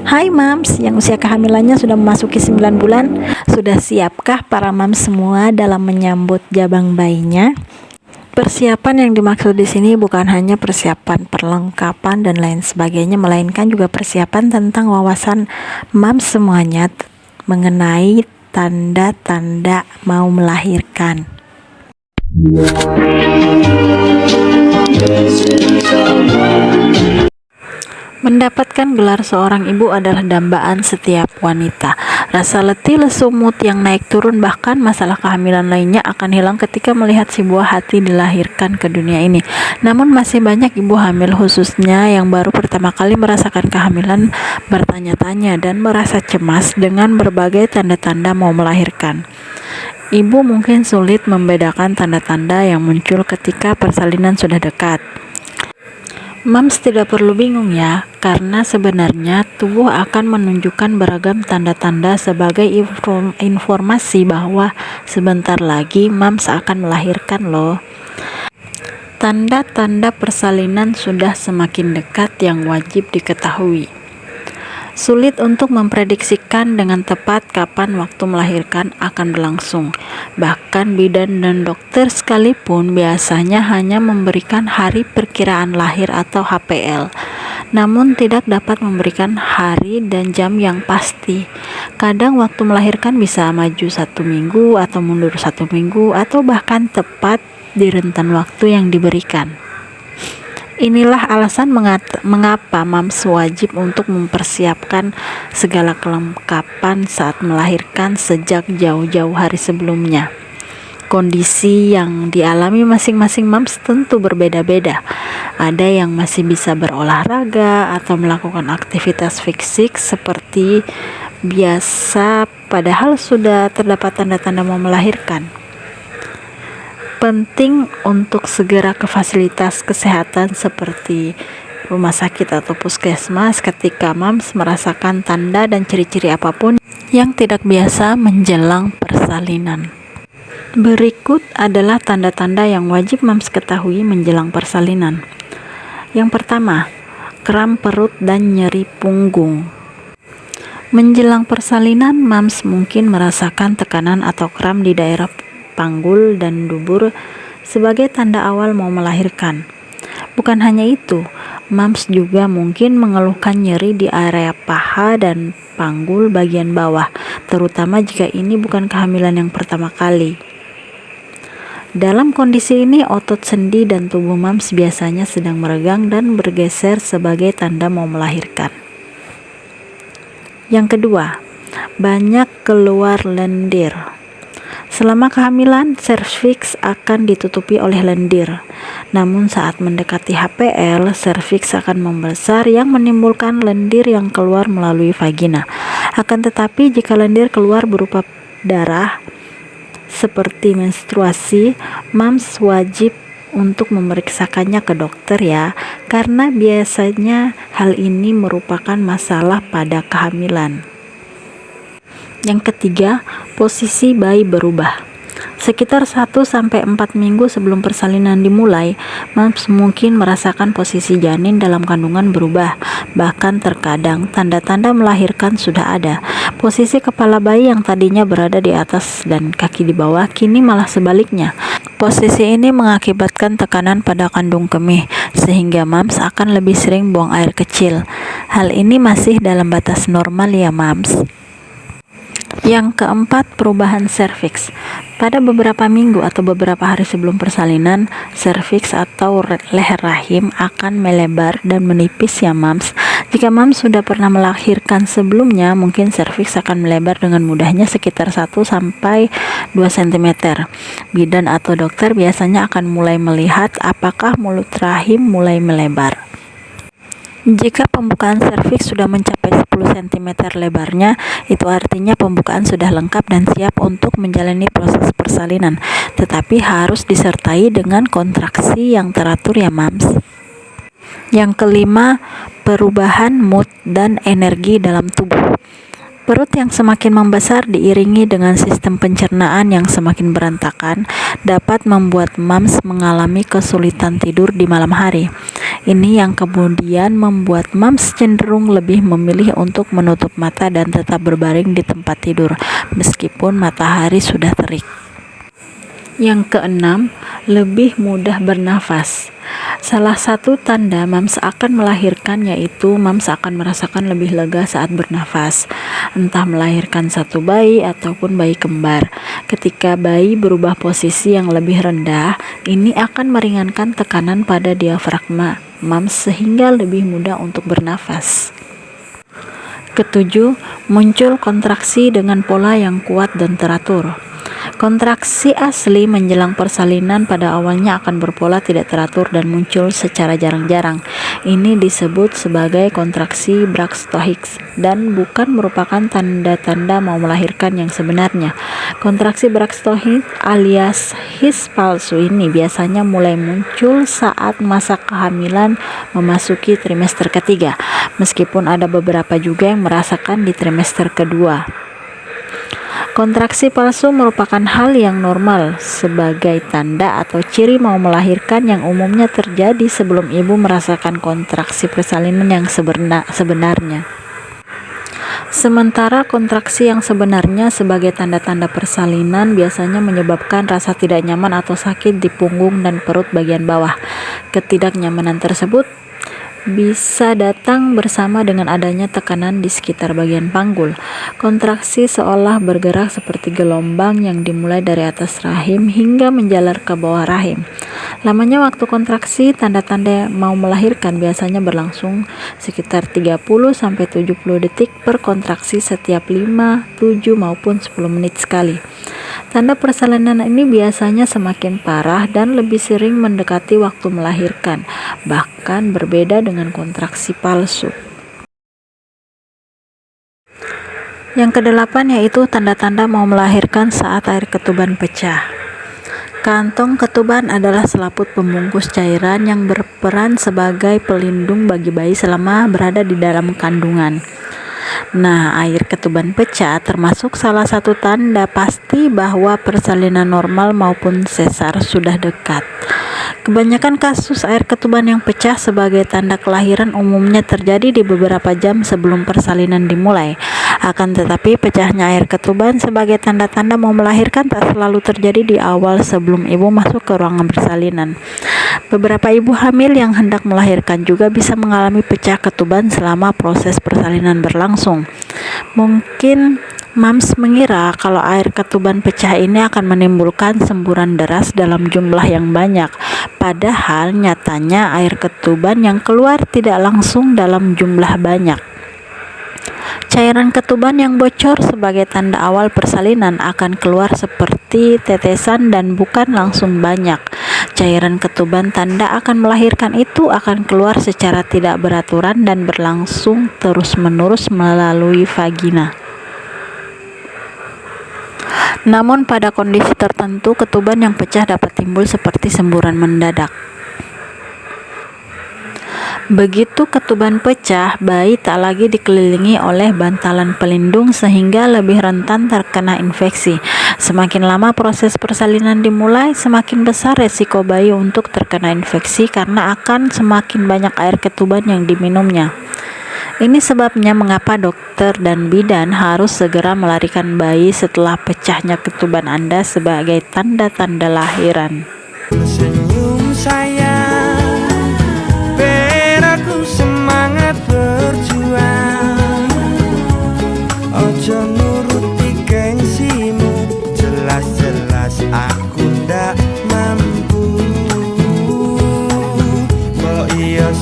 Hai Mams, yang usia kehamilannya sudah memasuki 9 bulan. Sudah siapkah para Mams semua dalam menyambut jabang bayinya? Persiapan yang dimaksud di sini bukan hanya persiapan perlengkapan dan lain sebagainya, melainkan juga persiapan tentang wawasan Mams semuanya mengenai tanda-tanda mau melahirkan. Mendapatkan gelar seorang ibu adalah dambaan setiap wanita. Rasa letih, lesu, mood yang naik turun, bahkan masalah kehamilan lainnya akan hilang ketika melihat si buah hati dilahirkan ke dunia ini. Namun masih banyak ibu hamil, khususnya yang baru pertama kali merasakan kehamilan, bertanya-tanya dan merasa cemas dengan berbagai tanda-tanda mau melahirkan. Ibu mungkin sulit membedakan tanda-tanda yang muncul ketika persalinan sudah dekat. Mams tidak perlu bingung ya, karena sebenarnya tubuh akan menunjukkan beragam tanda-tanda sebagai informasi bahwa sebentar lagi Mams akan melahirkan loh. Tanda-tanda persalinan sudah semakin dekat yang wajib diketahui. Sulit untuk memprediksikan dengan tepat kapan waktu melahirkan akan berlangsung. Bahkan bidan dan dokter sekalipun biasanya hanya memberikan hari perkiraan lahir atau HPL, namun tidak dapat memberikan hari dan jam yang pasti. Kadang waktu melahirkan bisa maju 1 minggu atau mundur 1 minggu atau bahkan tepat di rentan waktu yang diberikan. Inilah alasan mengapa Mams wajib untuk mempersiapkan segala kelengkapan saat melahirkan sejak jauh-jauh hari sebelumnya. Kondisi yang dialami masing-masing Mams tentu berbeda-beda. Ada yang masih bisa berolahraga atau melakukan aktivitas fisik seperti biasa padahal sudah terdapat tanda-tanda mau melahirkan. Penting untuk segera ke fasilitas kesehatan seperti rumah sakit atau puskesmas ketika Mams merasakan tanda dan ciri-ciri apapun yang tidak biasa menjelang persalinan. Berikut adalah tanda-tanda yang wajib Mams ketahui menjelang persalinan. Yang pertama, kram perut dan nyeri punggung. Menjelang persalinan, Mams mungkin merasakan tekanan atau kram di daerah panggul dan dubur sebagai tanda awal mau melahirkan. Bukan hanya itu, Mams juga mungkin mengeluhkan nyeri di area paha dan panggul bagian bawah, terutama jika ini bukan kehamilan yang pertama kali. Dalam kondisi ini, otot sendi dan tubuh Mams biasanya sedang meregang dan bergeser sebagai tanda mau melahirkan. Yang kedua, banyak keluar lendir. Selama kehamilan, serviks akan ditutupi oleh lendir. Namun saat mendekati HPL, serviks akan membesar yang menimbulkan lendir yang keluar melalui vagina. Akan tetapi jika lendir keluar berupa darah seperti menstruasi, Mams wajib untuk memeriksakannya ke dokter ya, karena biasanya hal ini merupakan masalah pada kehamilan. Yang ketiga, posisi bayi berubah. Sekitar 1-4 minggu sebelum persalinan dimulai, Mams mungkin merasakan posisi janin dalam kandungan berubah. Bahkan terkadang tanda-tanda melahirkan sudah ada. Posisi kepala bayi yang tadinya berada di atas dan kaki di bawah, kini malah sebaliknya. Posisi ini mengakibatkan tekanan pada kandung kemih, sehingga Mams akan lebih sering buang air kecil. Hal ini masih dalam batas normal ya Mams. Yang keempat, perubahan serviks. Pada beberapa minggu atau beberapa hari sebelum persalinan, serviks atau leher rahim akan melebar dan menipis ya Mams. Jika Mams sudah pernah melahirkan sebelumnya, mungkin serviks akan melebar dengan mudahnya sekitar 1-2 cm. Bidan atau dokter biasanya akan mulai melihat apakah mulut rahim mulai melebar. Jika pembukaan serviks sudah mencapai 10 cm lebarnya, itu artinya pembukaan sudah lengkap dan siap untuk menjalani proses persalinan, tetapi harus disertai dengan kontraksi yang teratur ya Mams. Yang kelima, perubahan mood dan energi dalam tubuh. Perut yang semakin membesar diiringi dengan sistem pencernaan yang semakin berantakan dapat membuat mams mengalami kesulitan tidur di malam hari. Ini yang kemudian membuat mams cenderung lebih memilih untuk menutup mata dan tetap berbaring di tempat tidur meskipun matahari sudah terik. Yang keenam, lebih mudah bernafas. Salah satu tanda mams akan melahirkan yaitu mams akan merasakan lebih lega saat bernafas, entah melahirkan satu bayi ataupun bayi kembar. Ketika bayi berubah posisi yang lebih rendah, ini akan meringankan tekanan pada diafragma mams sehingga lebih mudah untuk bernafas. Ketujuh, muncul kontraksi dengan pola yang kuat dan teratur. Kontraksi asli menjelang persalinan pada awalnya akan berpola tidak teratur dan muncul secara jarang-jarang. Ini disebut sebagai kontraksi braxtohik dan bukan merupakan tanda-tanda mau melahirkan yang sebenarnya. Kontraksi braxtohik alias his palsu ini biasanya mulai muncul saat masa kehamilan memasuki trimester ketiga, meskipun ada beberapa juga yang merasakan di trimester kedua. Kontraksi palsu merupakan hal yang normal sebagai tanda atau ciri mau melahirkan yang umumnya terjadi sebelum ibu merasakan kontraksi persalinan yang sebenarnya. Sementara kontraksi yang sebenarnya sebagai tanda-tanda persalinan biasanya menyebabkan rasa tidak nyaman atau sakit di punggung dan perut bagian bawah. Ketidaknyamanan tersebut bisa datang bersama dengan adanya tekanan di sekitar bagian panggul. Kontraksi seolah bergerak seperti gelombang yang dimulai dari atas rahim hingga menjalar ke bawah rahim. Lamanya waktu kontraksi tanda-tanda mau melahirkan biasanya berlangsung sekitar 30-70 detik per kontraksi setiap 5, 7 maupun 10 menit sekali. Tanda persalinan ini biasanya semakin parah dan lebih sering mendekati waktu melahirkan, bahkan berbeda dengan kontraksi palsu. Yang kedelapan yaitu tanda-tanda mau melahirkan saat air ketuban pecah. Kantong ketuban adalah selaput pembungkus cairan yang berperan sebagai pelindung bagi bayi selama berada di dalam kandungan. Nah, air ketuban pecah termasuk salah satu tanda pasti bahwa persalinan normal maupun sesar sudah dekat. Kebanyakan kasus air ketuban yang pecah sebagai tanda kelahiran umumnya terjadi di beberapa jam sebelum persalinan dimulai. Akan tetapi, pecahnya air ketuban sebagai tanda-tanda mau melahirkan tak selalu terjadi di awal sebelum ibu masuk ke ruangan persalinan. Beberapa ibu hamil yang hendak melahirkan juga bisa mengalami pecah ketuban selama proses persalinan berlangsung. Mungkin mams mengira kalau air ketuban pecah ini akan menimbulkan semburan deras dalam jumlah yang banyak. Padahal nyatanya air ketuban yang keluar tidak langsung dalam jumlah banyak. Cairan ketuban yang bocor sebagai tanda awal persalinan akan keluar seperti tetesan dan bukan langsung banyak. Cairan ketuban tanda akan melahirkan itu akan keluar secara tidak beraturan dan berlangsung terus-menerus melalui vagina. Namun pada kondisi tertentu ketuban yang pecah dapat timbul seperti semburan mendadak. Begitu ketuban pecah, bayi tak lagi dikelilingi oleh bantalan pelindung sehingga lebih rentan terkena infeksi. Semakin lama proses persalinan dimulai, semakin besar resiko bayi untuk terkena infeksi karena akan semakin banyak air ketuban yang diminumnya. Ini sebabnya mengapa dokter dan bidan harus segera melarikan bayi setelah pecahnya ketuban Anda sebagai tanda-tanda lahiran. Senyum sayang, biar aku semangat berjuang. Ojo nuruti gengsimu, jelas-jelas aku ndak mampu. Kok iya